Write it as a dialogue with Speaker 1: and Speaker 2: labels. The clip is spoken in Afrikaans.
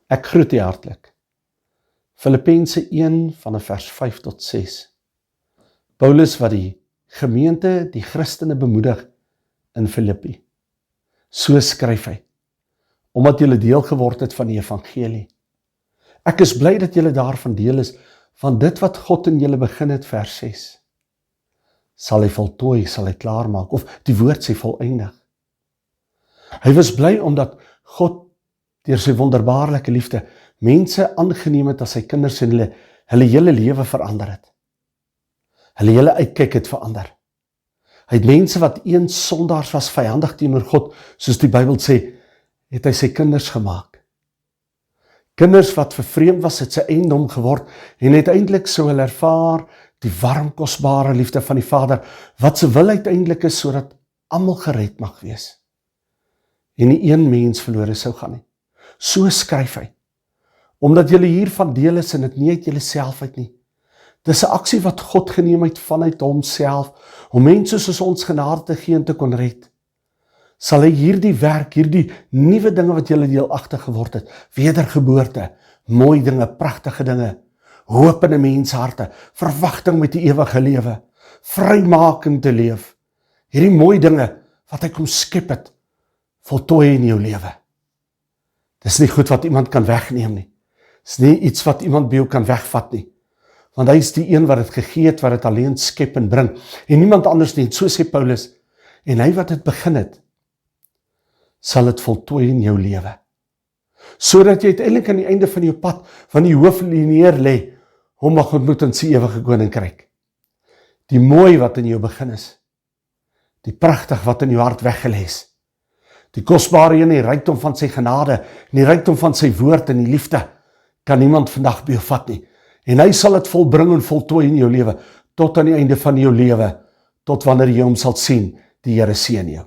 Speaker 1: Ek groet u hartlik. Filippense 1 vanaf vers 5 tot 6. Paulus wat die gemeente, die Christene bemoedig in Filippi. So skryf hy, omdat julle deel geword het van die evangelie. Ek is bly dat julle daarvan deel is, van dit wat God in julle begin het, vers 6. Sal hy voltooi, sal hy klaarmaak, of die woord sê voleindig. Hy was bly omdat God deur sy wonderbaarlike liefde mense aangeneem het as sy kinders en hulle hele lewe verander het. Hulle hele uitkyk het verander. Hy het mense wat eens sondaars was, vyandig teenoor God, soos die Bybel sê, het hy sy kinders gemaak. Kinders wat vervreemd was, het sy eiendom geword, en uiteindelik sou hulle ervaar die warm, kosbare liefde van die Vader, wat sy wil uiteindelik is, sodat almal gered mag wees. En nie een mens verlore sou gaan nie. So skryf hy, omdat julle hiervan deel is en dit nie uit julle self uit nie. Dis 'n aksie wat God geneem het vanuit homself, om mense soos ons genade te gee en te kon red. Sal hy hierdie werk, hierdie nuwe dinge wat julle deelagtig geword het, wedergeboorte, mooi dinge, pragtige dinge, hoop in 'n mens harte, verwagting met die ewige lewe, vrymaking te leef, hierdie mooi dinge wat hy kom skep het, voltooi in jou lewe. Dis nie goed wat iemand kan wegneem nie. Dis nie iets wat iemand by jou kan wegvat nie. Want hy is die een wat het gegee het, wat het alleen skep en bring. En niemand anders nie, so sê Paulus. En hy wat het begin het, sal het voltooi in jou lewe. Sodat jy uiteindelik aan die einde van jou pad, van die hooflineer lê, hom mag ontmoet in sy ewige koninkryk. Die mooi wat in jou begin is. Die pragtig wat in jou hart weggelê is. Die kosbare een, die rykdom van sy genade, en die rykdom van sy woord en die liefde, kan niemand vandag by jou vat nie. En hy sal het volbring en voltooi in jou lewe, tot aan die einde van jou lewe, tot wanneer jy hom sal sien, die Here seën jou.